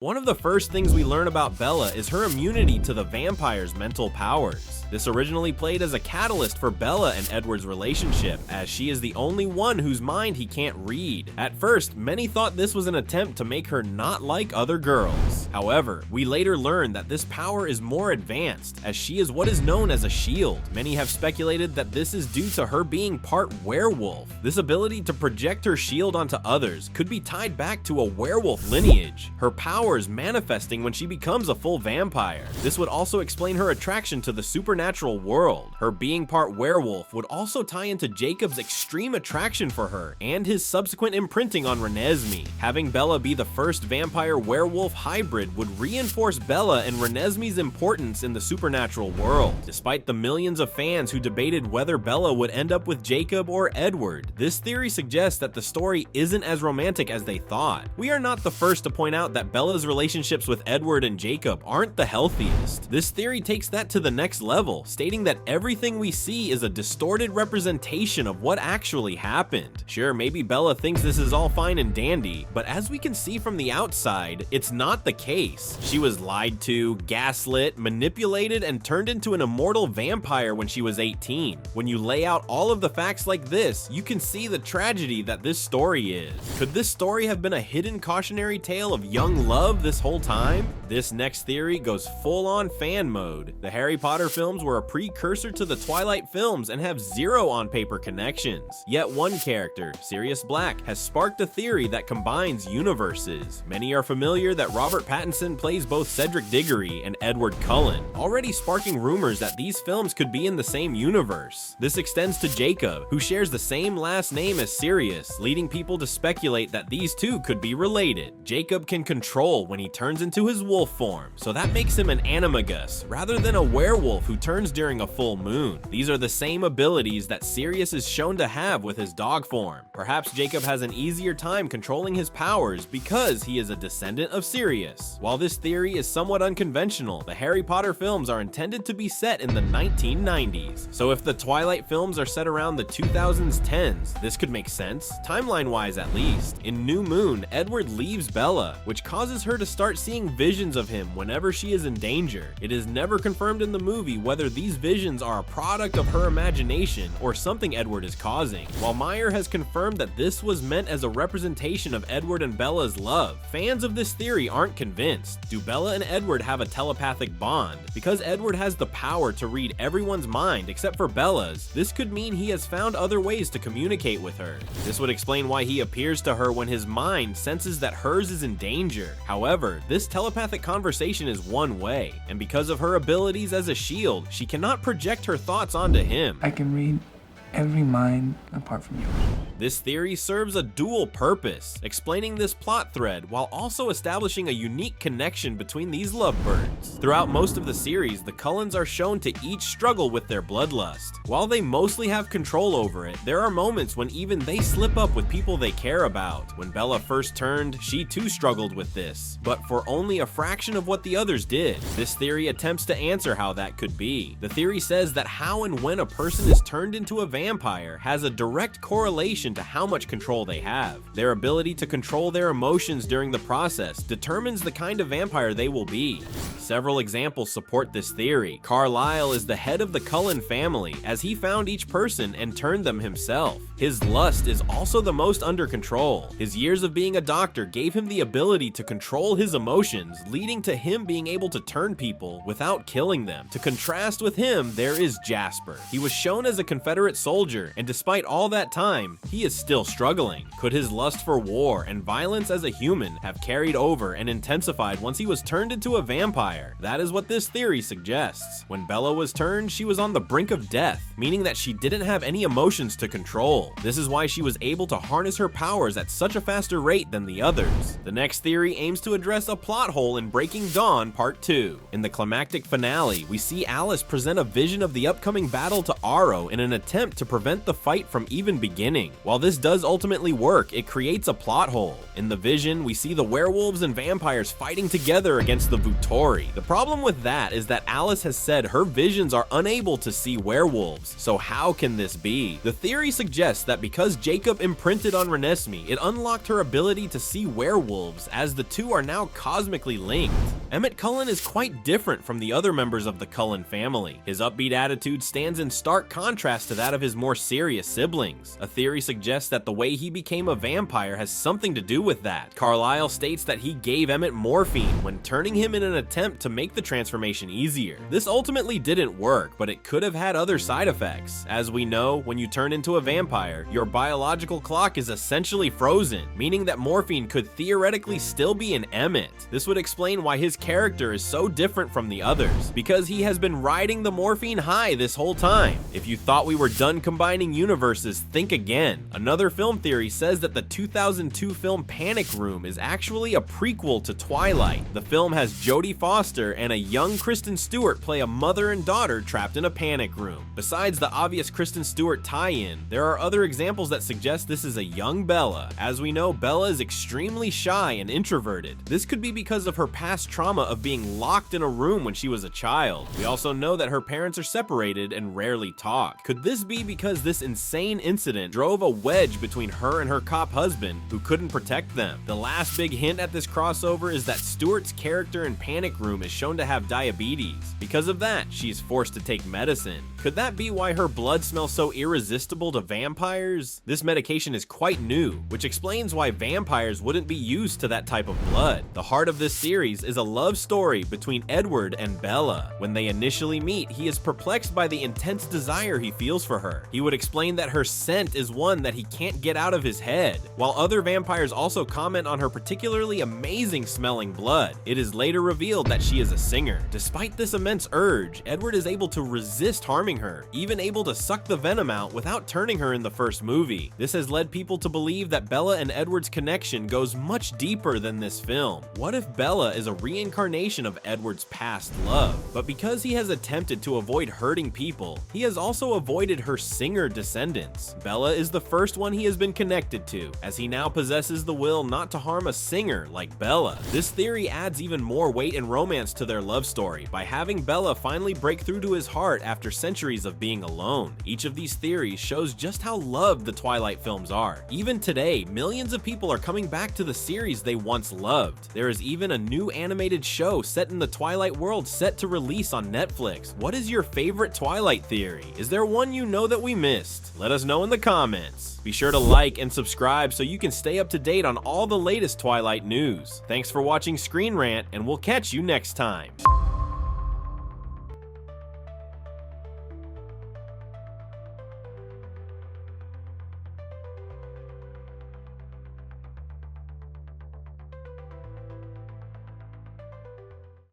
One of the first things we learn about Bella is her immunity to the vampire's mental powers. This originally played as a catalyst for Bella and Edward's relationship, as she is the only one whose mind he can't read. At first, many thought this was an attempt to make her not like other girls. However, we later learn that this power is more advanced, as she is what is known as a shield. Many have speculated that this is due to her being part werewolf. This ability to project her shield onto others could be tied back to a werewolf lineage, her powers manifesting when she becomes a full vampire. This would also explain her attraction to the supernatural world. Her being part werewolf would also tie into Jacob's extreme attraction for her and his subsequent imprinting on Renesmee. Having Bella be the first vampire-werewolf hybrid would reinforce Bella and Renesmee's importance in the supernatural world. Despite the millions of fans who debated whether Bella would end up with Jacob or Edward, this theory suggests that the story isn't as romantic as they thought. We are not the first to point out that Bella's relationships with Edward and Jacob aren't the healthiest. This theory takes that to the next level, stating that everything we see is a distorted representation of what actually happened. Sure, maybe Bella thinks this is all fine and dandy, but as we can see from the outside, it's not the case. She was lied to, gaslit, manipulated, and turned into an immortal vampire when she was 18. When you lay out all of the facts like this, you can see the tragedy that this story is. Could this story have been a hidden cautionary tale of young love this whole time? This next theory goes full-on fan mode. The Harry Potter films were a precursor to the Twilight films and have zero on-paper connections. Yet one character, Sirius Black, has sparked a theory that combines universes. Many are familiar that Robert Pattinson plays both Cedric Diggory and Edward Cullen, already sparking rumors that these films could be in the same universe. This extends to Jacob, who shares the same last name as Sirius, leading people to speculate that these two could be related. Jacob can control when he turns into his wolf form, so that makes him an animagus, rather than a werewolf who turns during a full moon. These are the same abilities that Sirius is shown to have with his dog form. Perhaps Jacob has an easier time controlling his powers because he is a descendant of Sirius. While this theory is somewhat unconventional, the Harry Potter films are intended to be set in the 1990s. So if the Twilight films are set around the 2010s, this could make sense, timeline-wise at least. In New Moon, Edward leaves Bella, which causes her to start seeing visions of him whenever she is in danger. It is never confirmed in the movie whether these visions are a product of her imagination or something Edward is causing. While Meyer has confirmed that this was meant as a representation of Edward and Bella's love, fans of this theory aren't convinced. Do Bella and Edward have a telepathic bond? Because Edward has the power to read everyone's mind except for Bella's, this could mean he has found other ways to communicate with her. This would explain why he appears to her when his mind senses that hers is in danger. However, this telepathic conversation is one way, and because of her abilities as a shield, she cannot project her thoughts onto him. I can read every mind apart from yours. This theory serves a dual purpose, explaining this plot thread while also establishing a unique connection between these lovebirds. Throughout most of the series, the Cullens are shown to each struggle with their bloodlust. While they mostly have control over it, there are moments when even they slip up with people they care about. When Bella first turned, she too struggled with this, but for only a fraction of what the others did. This theory attempts to answer how that could be. The theory says that how and when a person is turned into a vampire has a direct correlation to how much control they have. Their ability to control their emotions during the process determines the kind of vampire they will be. Several examples support this theory. Carlisle is the head of the Cullen family, as he found each person and turned them himself. His lust is also the most under control. His years of being a doctor gave him the ability to control his emotions, leading to him being able to turn people without killing them. To contrast with him, there is Jasper. He was shown as a Confederate soldier, and despite all that time, he is still struggling. Could his lust for war and violence as a human have carried over and intensified once he was turned into a vampire? That is what this theory suggests. When Bella was turned, she was on the brink of death, meaning that she didn't have any emotions to control. This is why she was able to harness her powers at such a faster rate than the others. The next theory aims to address a plot hole in Breaking Dawn Part 2. In the climactic finale, we see Alice present a vision of the upcoming battle to Aro in an attempt to prevent the fight from even beginning. While this does ultimately work, it creates a plot hole. In the vision, we see the werewolves and vampires fighting together against the Vutori. The problem with that is that Alice has said her visions are unable to see werewolves, so how can this be? The theory suggests that because Jacob imprinted on Renesmee, it unlocked her ability to see werewolves, as the two are now cosmically linked. Emmett Cullen is quite different from the other members of the Cullen family. His upbeat attitude stands in stark contrast to that of his more serious siblings. A theory suggests that the way he became a vampire has something to do with that. Carlisle states that he gave Emmett morphine when turning him in an attempt to make the transformation easier. This ultimately didn't work, but it could have had other side effects. As we know, when you turn into a vampire, your biological clock is essentially frozen, meaning that morphine could theoretically still be in Emmett. This would explain why his character is so different from the others, because he has been riding the morphine high this whole time. If you thought we were done combining universes, think again. Another film theory says that the 2002 film Panic Room is actually a prequel to Twilight. The film has Jodie Foster and a young Kristen Stewart play a mother and daughter trapped in a panic room. Besides the obvious Kristen Stewart tie-in, there are other examples that suggest this is a young Bella. As we know, Bella is extremely shy and introverted. This could be because of her past trauma of being locked in a room when she was a child. We also know that her parents are separated and rarely talk. Could this be because this insane incident drove a wedge between her and her cop husband, who couldn't protect them? The last big hint at this crossover is that Stewart's character in Panic Room is shown to have diabetes. Because of that, she's forced to take medicine. Could that be why her blood smells so irresistible to vampires? This medication is quite new, which explains why vampires wouldn't be used to that type of blood. The heart of this series is a love story between Edward and Bella. When they initially meet, he is perplexed by the intense desire he feels for her. He would explain that her scent is one that he can't get out of his head, while other vampires also comment on her particularly amazing smelling blood. It is later revealed that she is a singer. Despite this immense urge, Edward is able to resist harming her, even able to suck the venom out without turning her in the first movie. This has led people to believe that Bella and Edward's connection goes much deeper than this film. What if Bella is a reincarnation of Edward's past love? But because he has attempted to avoid hurting people, he has also avoided her singer descendants. Bella is the first one he has been connected to, as he now possesses the will not to harm a singer like Bella. This theory adds even more weight and romance to their love story by having Bella finally break through to his heart after centuries of being alone. Each of these theories shows just how loved the Twilight films are. Even today, millions of people are coming back to the series they once loved. There is even a new animated show set in the Twilight world set to release on Netflix. What is your favorite Twilight theory? Is there one you know that we missed? Let us know in the comments. Be sure to like and subscribe so you can stay up to date on all the latest Twilight news. Thanks for watching ScreenRant, and we'll catch you next time.